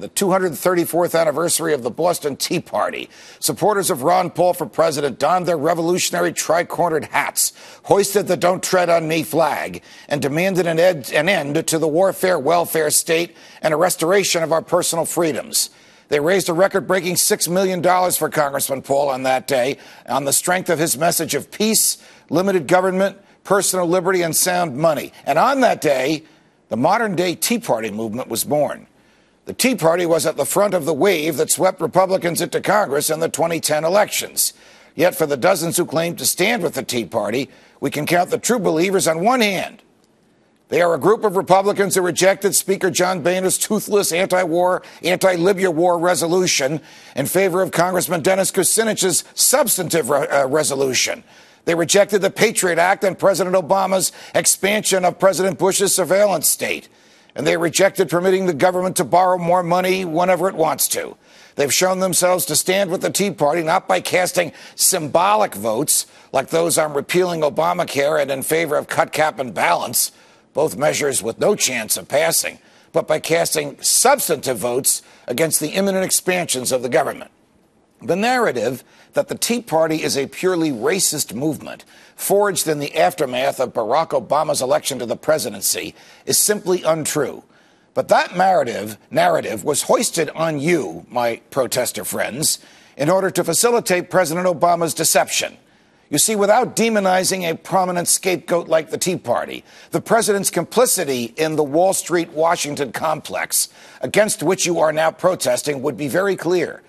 the 234th anniversary of the Boston Tea Party, supporters of Ron Paul for president donned their revolutionary tri-cornered hats, hoisted the Don't Tread on Me flag, and demanded an end to the warfare welfare state and a restoration of our personal freedoms. They raised a record-breaking $6 million for Congressman Paul on that day on the strength of his message of peace, limited government, personal liberty, and sound money. And on that day, the modern-day Tea Party movement was born. The Tea Party was at the front of the wave that swept Republicans into Congress in the 2010 elections. Yet for the dozens who claim to stand with the Tea Party, we can count the true believers on one hand. They are a group of Republicans who rejected Speaker John Boehner's toothless anti-war, anti-Libya war resolution in favor of Congressman Dennis Kucinich's substantive resolution. They rejected the Patriot Act and President Obama's expansion of President Bush's surveillance state. And they rejected permitting the government to borrow more money whenever it wants to. They've shown themselves to stand with the Tea Party, not by casting symbolic votes like those on repealing Obamacare and in favor of cut, cap, and balance, both measures with no chance of passing, but by casting substantive votes against the imminent expansions of the government. The narrative that the Tea Party is a purely racist movement forged in the aftermath of Barack Obama's election to the presidency is simply untrue. But that narrative was hoisted on you, my protester friends, in order to facilitate President Obama's deception. You see, without demonizing a prominent scapegoat like the Tea Party, the president's complicity in the Wall Street-Washington complex, against which you are now protesting, would be very clear.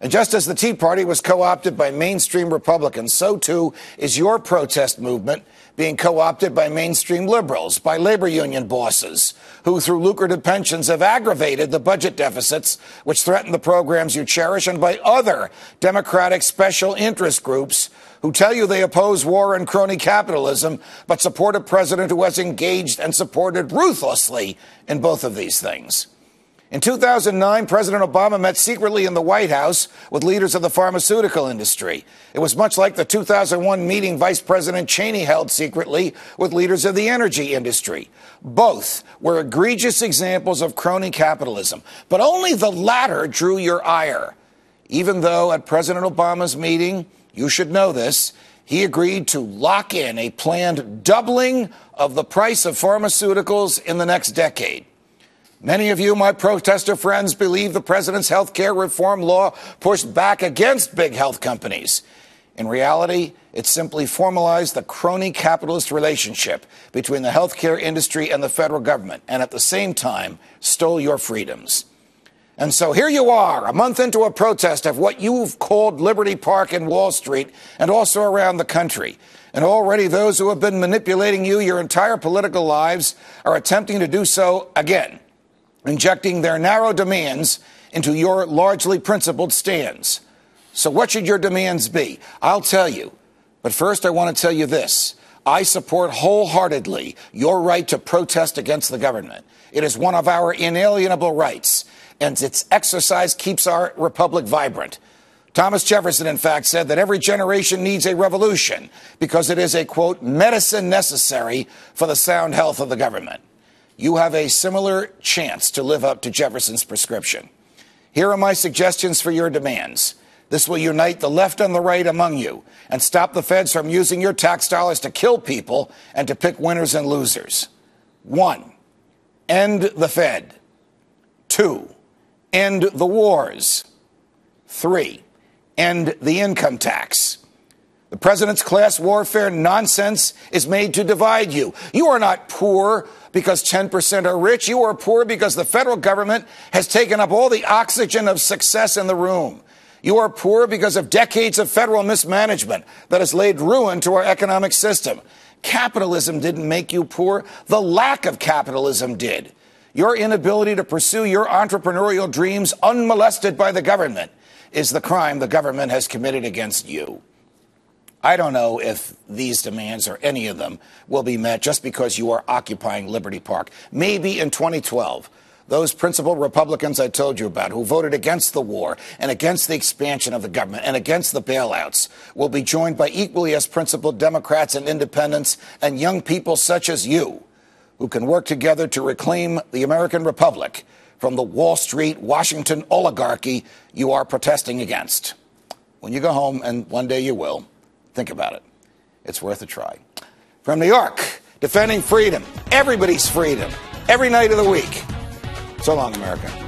And just as the Tea Party was co-opted by mainstream Republicans, so too is your protest movement being co-opted by mainstream liberals, by labor union bosses, who through lucrative pensions have aggravated the budget deficits which threaten the programs you cherish, and by other Democratic special interest groups who tell you they oppose war and crony capitalism, but support a president who has engaged and supported ruthlessly in both of these things. In 2009, President Obama met secretly in the White House with leaders of the pharmaceutical industry. It was much like the 2001 meeting Vice President Cheney held secretly with leaders of the energy industry. Both were egregious examples of crony capitalism, but only the latter drew your ire. Even though at President Obama's meeting, you should know this, he agreed to lock in a planned doubling of the price of pharmaceuticals in the next decade. Many of you, my protester friends, believe the president's health care reform law pushed back against big health companies. In reality, it simply formalized the crony capitalist relationship between the health care industry and the federal government, and at the same time stole your freedoms. And so here you are, a month into a protest of what you've called Liberty Park and Wall Street, and also around the country. And already those who have been manipulating you your entire political lives are attempting to do so again, injecting their narrow demands into your largely principled stands. So what should your demands be? I'll tell you. But first, I want to tell you this. I support wholeheartedly your right to protest against the government. It is one of our inalienable rights, and its exercise keeps our republic vibrant. Thomas Jefferson, in fact, said that every generation needs a revolution because it is a, quote, medicine necessary for the sound health of the government. You have a similar chance to live up to Jefferson's prescription. Here are my suggestions for your demands. This will unite the left and the right among you and stop the feds from using your tax dollars to kill people and to pick winners and losers. 1, end the Fed. 2, end the wars. 3, end the income tax. The president's class warfare nonsense is made to divide you. You are not poor because 10% are rich. You are poor because the federal government has taken up all the oxygen of success in the room. You are poor because of decades of federal mismanagement that has laid ruin to our economic system. Capitalism didn't make you poor. The lack of capitalism did. Your inability to pursue your entrepreneurial dreams unmolested by the government is the crime the government has committed against you. I don't know if these demands or any of them will be met just because you are occupying Liberty Park. Maybe in 2012, those principled Republicans I told you about who voted against the war and against the expansion of the government and against the bailouts will be joined by equally as principled Democrats and independents and young people such as you who can work together to reclaim the American Republic from the Wall Street, Washington oligarchy you are protesting against. When you go home, and one day you will, think about it. It's worth a try. From New York, defending freedom, everybody's freedom, every night of the week. So long, America.